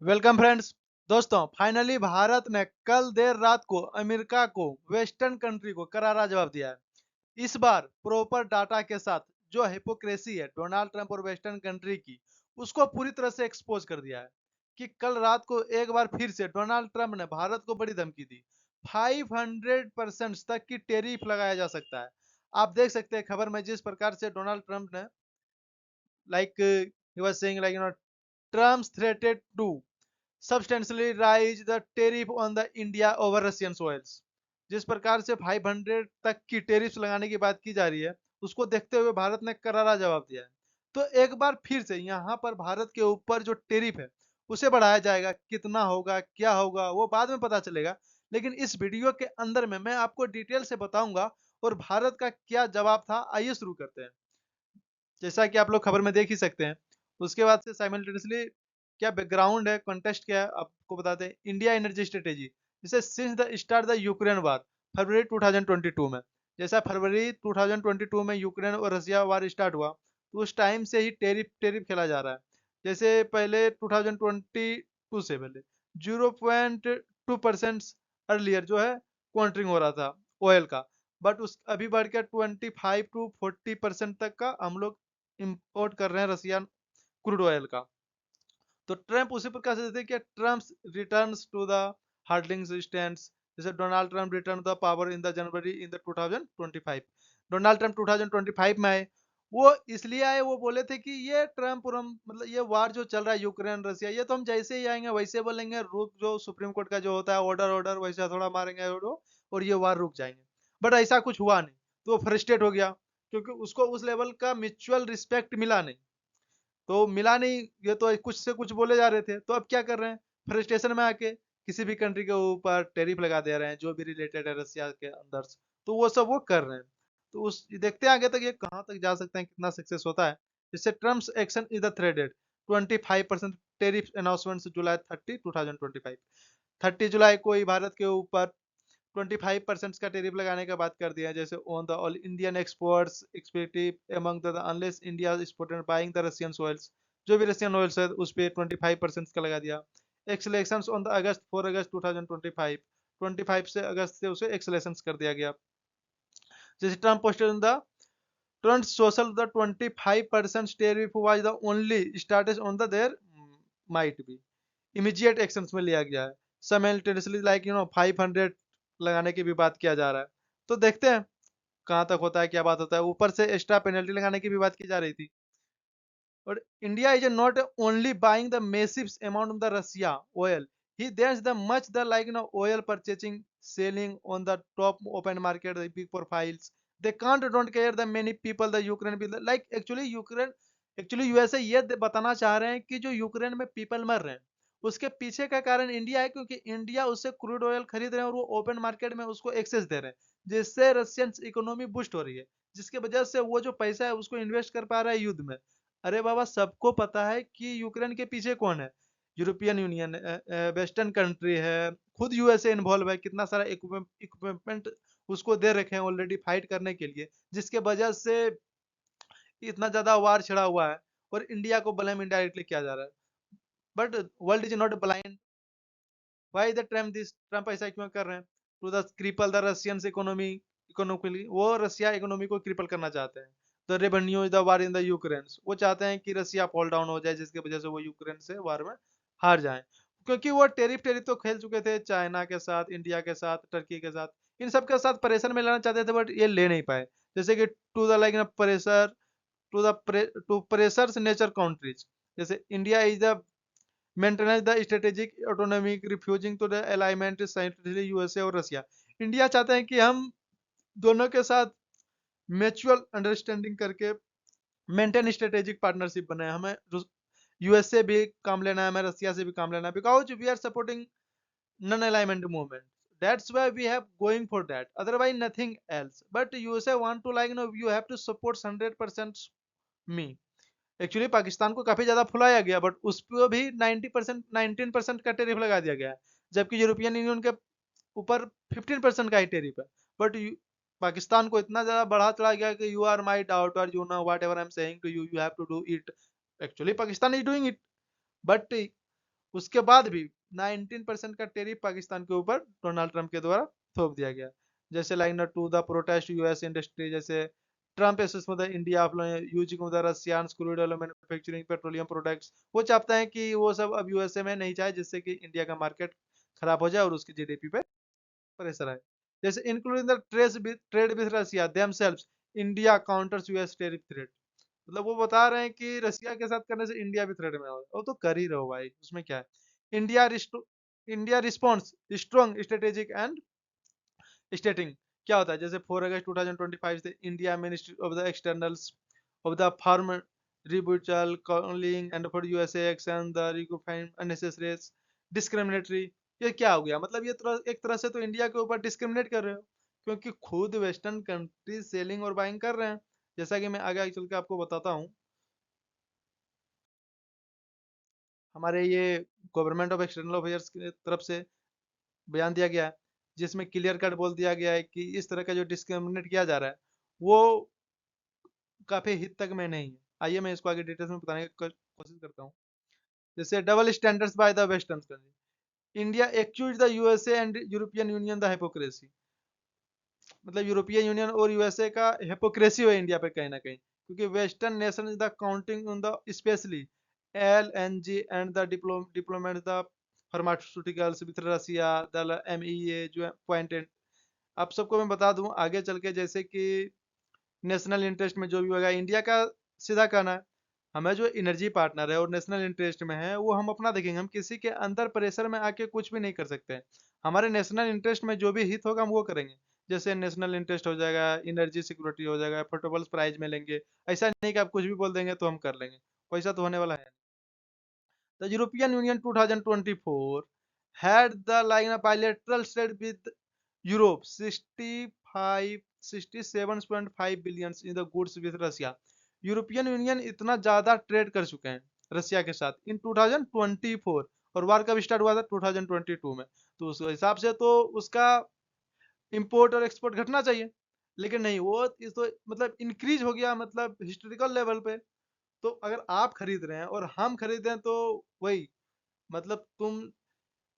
Welcome friends. दोस्तों, finally Bharat ने कल देर रात को अमेरिका को, वेस्टर्न कंट्री को करारा जवाब दिया है। इस बार प्रॉपर डाटा के साथ जो हिपोक्रेसी है डोनाल्ड ट्रंप और वेस्टर्न कंट्री की, उसको पूरी तरह से एक्सपोज कर दिया है कि कल रात को एक बार फिर से डोनाल्ड ट्रंप ने भारत को बड़ी धमकी दी। 500% तक की टेरिफ लगाया जा सकता है। आप देख सकते हैं खबर में जिस प्रकार से डोनाल्ड ट्रंप ने like he was saying like Trump threatened to substantially rise the tariff on the India over Russian soils। जिस प्रकार से 500 तक की टेरिफ लगाने की बात की जा रही है, उसको देखते हुए भारत ने करारा जवाब दिया है। तो एक बार फिर से यहाँ पर भारत के ऊपर जो टेरिफ है उसे बढ़ाया जाएगा। कितना होगा, क्या होगा, वो बाद में पता चलेगा। लेकिन इस वीडियो के अंदर में मैं आपको डिटेल से बताऊंगा और भारत का क्या जवाब था। आइए शुरू करते हैं। जैसा कि आप लोग खबर में देख ही सकते हैं। उसके बाद से साइमल्टेनियसली क्या बैकग्राउंड है, कॉन्टेक्स्ट क्या है, आपको बताते हैं। इंडिया एनर्जी स्ट्रेटेजी, जैसे since the start the Ukraine war फरवरी 2022 में, जैसा फरवरी 2022 में यूक्रेन और रसिया वार स्टार्ट हुआ, तो उस टाइम से ही टेरिफ टेरिफ खेला जा रहा है। जैसे पहले 2022 से पहले 0.2% अर्लियर जो है काउंटरिंग हो रहा था ऑयल का। बट उस अभी बढ़ के 25 to 40% तक का हम लोग इंपोर्ट कर रहे हैं रसियन क्रूड ऑयल का। तो ट्रम्प उसी प्रकार से देते कि Trump returns to the hardline stands, जैसे Donald Trump return the power in the January in the 2025। Donald Trump 2025 में आए। वो इसलिए आए, वो बोले थे कि ये ट्रम्प मतलब ये वार जो चल रहा है यूक्रेन रसिया, ये तो हम जैसे ही आएंगे वैसे बोलेंगे रुक, जो सुप्रीम कोर्ट का जो होता है ऑर्डर ऑर्डर वैसा थोड़ा मारेंगे और ये वार रुक जाएंगे। बट ऐसा कुछ हुआ नहीं, तो वो फ्रस्ट्रेट हो गया क्योंकि उसको उस लेवल का म्यूचुअल रिस्पेक्ट मिला नहीं। तो मिला नहीं, ये तो कुछ से कुछ बोले जा रहे थे, तो अब क्या कर रहे हैं, फ्रस्ट्रेशन में आके किसी भी कंट्री के ऊपर टैरिफ लगा दे रहे हैं जो भी रिलेटेड है रसिया के अंदर से। तो वो सब वो कर रहे हैं। तो उस देखते हैं आगे तक ये कहाँ तक जा सकते हैं, कितना सक्सेस होता है। जिससे Trump's action is the threaded 25% tariff announcement July 30 2025। 30 जुलाई को ही भारत के ऊपर 25% का टेरिफ लगाने का बात कर दिया है। जैसे on the all Indian exports expective among the unless India exported buying the Russian oils, जो भी रशियन ऑयल्स है उस पर 25% का लगा दिया। एक्सलेशन ऑन द अगस्त 4 अगस्त 2025, 25 से अगस्त से उसे एक्सलेशन कर दिया गया। जैसे Trump posted the Trump social the 25% tariff was the only status on the there might be immediate actions में लिया गया है। simultaneously like 500 लगाने की भी बात किया जा रहा है। तो देखते हैं कहाँ तक होता है, क्या बात होता है। ऊपर से एक्स्ट्रा पेनल्टी लगाने की भी बात की जा रही थी। और India is not only buying the massive amount of the Russia oil, he there's the much the like oil purchasing selling on the top open market big profiles. they don't care the many people the Ukraine भी like actually Ukraine, actually USA ये बताना चाह रहे हैं कि जो Ukraine में people मर रहे हैं उसके पीछे का कारण इंडिया है, क्योंकि इंडिया उससे क्रूड ऑयल खरीद रहे हैं और वो ओपन मार्केट में उसको एक्सेस दे रहे हैं, जिससे रशियन इकोनॉमी बूस्ट हो रही है, जिसके वजह से वो जो पैसा है उसको इन्वेस्ट कर पा रहा है युद्ध में। अरे बाबा, सबको पता है कि यूक्रेन के पीछे कौन है। यूरोपियन यूनियन, वेस्टर्न कंट्री है, खुद यूएसए इन्वॉल्व है, कितना सारा इक्विपमेंट उसको दे रखे हैं ऑलरेडी फाइट करने के लिए, जिसके वजह से इतना ज्यादा वार छिड़ा हुआ है। और इंडिया को ब्लेम इनडायरेक्टली किया जा रहा है। But world is not blind. Why the Trump this, Trump ऐसा क्यों कर रहे हैं, to the cripple the Russian economy, economically वो रशिया इकोनॉमी को क्रिपल करना चाहते हैं। The revenue is the war in the Ukraine, वो चाहते हैं कि रशिया फॉल डाउन हो जाए, जिसकी वजह से वो यूक्रेन से वार में हार जाए। क्योंकि वो टेरिफ टेरिफ तो खेल चुके थे चाइना के साथ, इंडिया के साथ, टर्की के साथ, इन सब के साथ प्रेशर में लाना चाहते थे, बट ये ले नहीं पाए। जैसे कि to the like pressure to the to pressures nature countries, जैसे India is the maintenance the strategic autonomy refusing to the alignment scientifically USA और रशिया। इंडिया चाहते हैं कि हम दोनों के साथ म्यूचुअल अंडरस्टैंडिंग करके मेंटेन स्ट्रेटेजिक पार्टनरशिप बनाए। हमें यूएसए भी काम लेना है, हमें रसिया से भी काम लेना है, because we are supporting non alignment movement. That's why we have going for that. Otherwise, nothing else. But USA want to like you have to support 100% me. Actually Pakistan को काफी ज्यादा फुलाया गया, बट उस पर भी 90% 19% का टेरिफ लगा दिया गया है, जबकि यूरोपियन यूनियन के ऊपर 15% का ही टेरिफ है। बट पाकिस्तान को इतना ज्यादा बढ़ा चढ़ा गया कि you are my daughter, you know whatever I am saying to you, you have to do it. Actually Pakistan is doing it, but उसके बाद भी 19% का टेरिफ पाकिस्तान के ऊपर डोनाल्ड ट्रंप के द्वारा थोप दिया गया। जैसे line to the protest US industry, जैसे ट्रंप एसेस में India using the Russian crude oil manufacturing petroleum products. वो चाहता है कि वो सब अब यूएसए में नहीं चाहे, जिससे कि इंडिया का मार्केट खराब हो जाए और उसकी जीडीपी पे प्रेशर आए। जैसे including the trade with Russia themselves, India counters US tariff threat. मतलब वो बता रहे हैं कि रसिया के साथ करने से इंडिया भी थ्रेट में हो, वो तो कर ही रहो भाई, उसमें क्या है। India response strong strategic and stating. क्या होता है, जैसे 4 अगस्त 2025 से India ministry of the externals of the form rebuttal calling and for USA action the record unnecessary discriminatory. ये क्या हो गया, मतलब ये एक तरह से तो इंडिया के ऊपर डिस्क्रिमिनेट कर रहे हो, क्योंकि खुद वेस्टर्न कंट्रीज सेलिंग और बाइंग कर रहे हैं। जैसा कि मैं आगे चल के आपको बताता हूँ, हमारे ये गवर्नमेंट ऑफ एक्सटर्नल अफेयर्स की तरफ से बयान दिया गया है, जिसमें क्लियर कट बोल दिया गया है कि इस तरह का जो डिस्क्रिमिनेट किया जा रहा है वो काफी हिद तक में नहीं है। आइए मैं इसको आगे डिटेल्स में बताने की कोशिश करता हूँ। जैसे double standards by the western country, India accuse the USA and European Union the hypocrisy. मतलब यूरोपियन यूनियन और यूएसए का हिपोक्रेसी है इंडिया पे कहीं ना कहीं, क्योंकि western nation is the counting on the specially LNG and the diplomat the pharmaceuticals with Russia the MEA जो पॉइंटेड। आप सबको मैं बता दूं आगे चल के, जैसे कि नेशनल इंटरेस्ट में जो भी होगा इंडिया का सीधा कहना है, हमें जो एनर्जी पार्टनर है और नेशनल इंटरेस्ट में है वो हम अपना देखेंगे, हम किसी के अंदर प्रेशर में आके कुछ भी नहीं कर सकते हैं। हमारे नेशनल इंटरेस्ट में जो भी हित होगा हम वो करेंगे। जैसे नेशनल इंटरेस्ट हो जाएगा, एनर्जी सिक्योरिटी हो जाएगा, अफोर्डेबल प्राइस में लेंगे। ऐसा नहीं कि आप कुछ भी बोल देंगे तो हम कर लेंगे, वैसा तो होने वाला है। The European Union 2024 had the like a bilateral trade with Europe 65 67.5 billion in the goods with Russia। European union इतना ज्यादा ट्रेड कर चुके हैं रसिया के साथ इन 2024, और वार कब स्टार्ट हुआ था 2022 में। तो उस हिसाब से तो उसका इंपोर्ट और एक्सपोर्ट घटना चाहिए, लेकिन नहीं, वो इस तो मतलब इंक्रीज हो गया, मतलब हिस्टोरिकल लेवल पे। तो अगर आप खरीद रहे हैं और हम खरीद रहे हैं तो वही, मतलब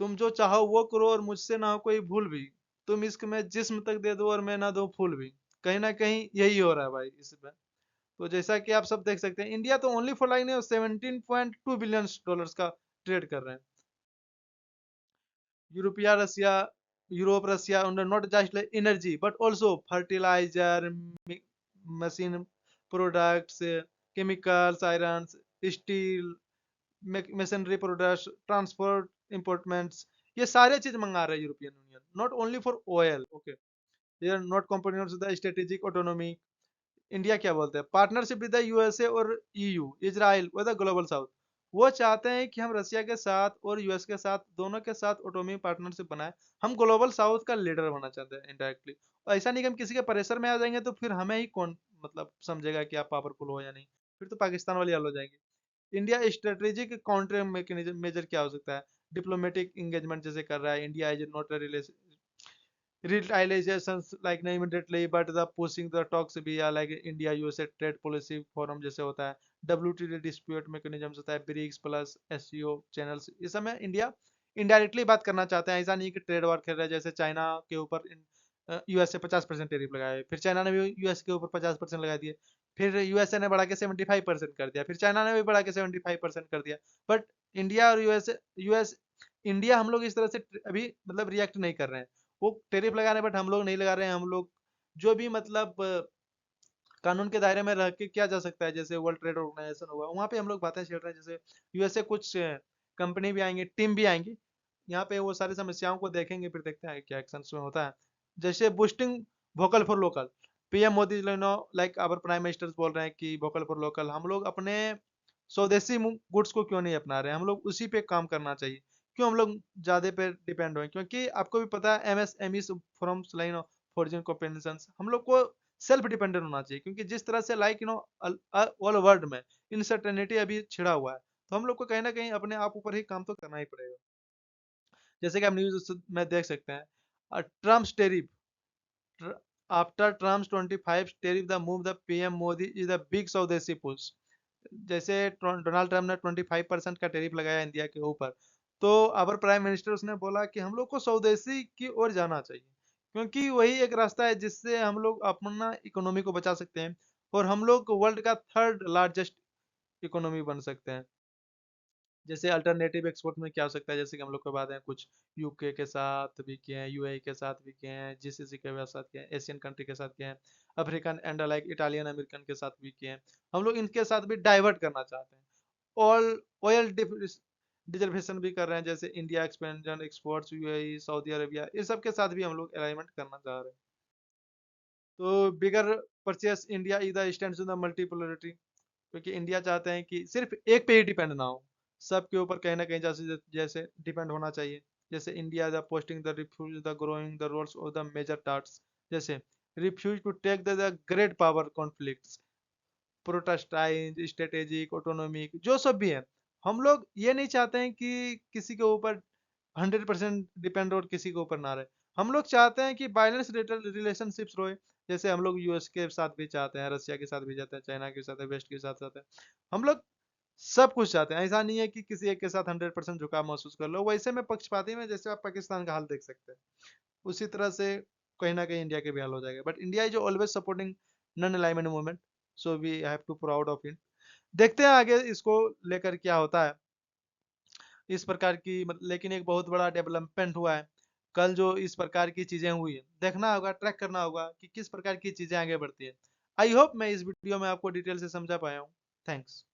तुम जो चाहो वो करो और मुझसे ना हो कोई भूल भी। तुम इश्क में जिस्म तक दे दो और मैं ना दो फूल भी। कहीं ना कहीं यही हो रहा है भाई इसमें। तो जैसा कि आप सब देख सकते हैं, इंडिया तो only for line 17.2 billion dollars का ट्रेड कर रहे हैं। यूरोपिया Russia Europe Russia not just energy but also fertiliser, machine products, chemicals, iron, steel, machinery products, transport importments, ये सारे चीज मंगा रहे हैं European Union, not only for oil. Okay, they are not company the strategic autonomy. India क्या बोलते हैं, partnership with the USA और ईयू इजराइल और द ग्लोबल साउथ। वो चाहते हैं कि हम रसिया के साथ और यूएस के साथ, दोनों के साथ ऑटोनॉमी पार्टनरशिप बनाए। हम ग्लोबल साउथ का लीडर बनना चाहते हैं इनडायरेक्टली। ऐसा नहीं कि हम किसी के प्रेशर में आ जाएंगे तो फिर हमें ही कौन मतलब समझेगा कि आप पावरफुल हो या नहीं। फिर तो पाकिस्तान वाले हल हो जाएंगे। India strategic counter mechanism major क्या हो सकता है, डिप्लोमेटिक एंगेजमेंट जैसे कर रहा है India is not realizations like नहीं immediately but the pushing the talks भी है, like India USA trade policy forum जैसे होता है, WTO डिस्प्यूट मैकेनिज्म होता है, ब्रिक्स प्लस एससीओ चैनल्स। इस समय इंडिया इनडायरेक्टली बात करना चाहते हैं, ऐसा नहीं कि ट्रेड वॉर खेल रहा है। जैसे चाइना के ऊपर यूएसए 50% टेरिफ लगाए, फिर चाइना ने भी यूएस के ऊपर 50% लगा दिए, फिर यूएसए ने बढ़ा के 75% कर दिया, फिर चाइना ने भी बढ़ा के 75% कर दिया। बट इंडिया और यूएस इंडिया हम लोग इस तरह से अभी मतलब रिएक्ट नहीं कर रहे हैं। वो टैरिफ लगा रहे हैं बट हम लोग नहीं लगा रहे हैं। हम लोग जो भी मतलब कानून के दायरे में रह के किया जा सकता है, जैसे वर्ल्ड ट्रेड ऑर्गेनाइजेशन हुआ, वहाँ पे हम लोग बातें छेड़ रहे हैं। जैसे यूएसए कुछ कंपनी भी आएंगी, टीम भी आएंगी, यहाँ पे वो सारी समस्याओं को देखेंगे, फिर देखते हैं क्या एक्शन में होता है। जैसे boosting vocal for local, PM Modi like our prime minister बोल रहे हैं कि वोकल फॉर लोकल, हम लोग अपने स्वदेशी गुड्स को क्यों नहीं अपना रहे हैं, हम लोग उसी पे काम करना चाहिए। क्यों हम लोग ज्यादा पे डिपेंड हुए, क्योंकि आपको भी पता है एमएसएमई फ्रॉम लाइन फॉरजन कॉम्पेनिशन, हम लोग को सेल्फ डिपेंडेंट होना चाहिए। क्योंकि जिस तरह से लाइक ऑल वर्ल्ड में इनसर्टेनिटी अभी छिड़ा हुआ है, तो हम लोग को कहीं ना कहीं अपने आप ऊपर ही काम तो करना ही पड़ेगा। जैसे कि आप न्यूज में देख सकते हैं, Trump tariff after Trump 25 tariff the move the PM Modi is the big स्वदेशी पुश। जैसे डोनाल्ड ट्रम्प ने 25% का टेरिफ लगाया इंडिया के ऊपर, तो अवर प्राइम मिनिस्टर उसने बोला कि हम लोग को स्वदेशी की ओर जाना चाहिए, क्योंकि वही एक रास्ता है जिससे हम लोग अपना इकोनॉमी को बचा सकते हैं और हम लोग वर्ल्ड का थर्ड लार्जेस्ट इकोनॉमी बन सकते हैं। जैसे अल्टरनेटिव एक्सपोर्ट में क्या हो सकता है, जैसे कि हम लोग को बात है कुछ यूके के साथ भी किए हैं, यूएई के साथ भी किए हैं, जीसीसी के साथ किए हैं, एशियन कंट्री के साथ किए हैं, African and like Italian American के साथ भी किए हैं। हम लोग इनके साथ भी डाइवर्ट करना चाहते हैं। ऑल ऑयल डिजर्वेशन भी कर रहे हैं, जैसे India expansion exports, UAE, Saudi Arabia, ये सब के साथ भी हम लोग अलाइनमेंट करना चाह रहे हैं। तो bigger purchase India is the stand the multipolarity, क्योंकि इंडिया चाहते हैं कि सिर्फ एक पे ही डिपेंड ना हो, सबके ऊपर कहीं ना कहीं जैसे जैसे डिपेंड होना चाहिए। जैसे India the posting the refuse the growing the roles of the major task, जैसे refuse to take the great power conflicts, prioritise strategic autonomic जो सब भी है। हम लोग ये नहीं चाहते हैं कि किसी के ऊपर 100% डिपेंड और किसी के ऊपर ना रहे। हम लोग चाहते हैं कि बैलेंस रिलेशनशिप्स रहे। जैसे हम लोग यूएस के साथ भी चाहते हैं, रसिया के साथ भी चाहते हैं, चाइना के साथ, वेस्ट के साथ चाहते हैं। हम लोग सब कुछ चाहते हैं, ऐसा नहीं है कि किसी एक के साथ 100% झुकाव महसूस कर लो। वैसे में पक्षपाती में, जैसे आप पाकिस्तान का हाल देख सकते हैं, उसी तरह से कहीं ना कहीं इंडिया के भी हाल हो जाएगा। But India is always supporting non alignment movement, so we have to proud of it. देखते हैं आगे इसको लेकर क्या होता है। इस प्रकार की लेकिन एक बहुत बड़ा डेवलपमेंट हुआ है कल, जो इस प्रकार की चीजें हुई है, देखना होगा, ट्रैक करना होगा कि किस प्रकार की चीजें आगे बढ़ती है। आई होप मैं इस वीडियो में आपको डिटेल से समझा पाया हूँ। थैंक्स।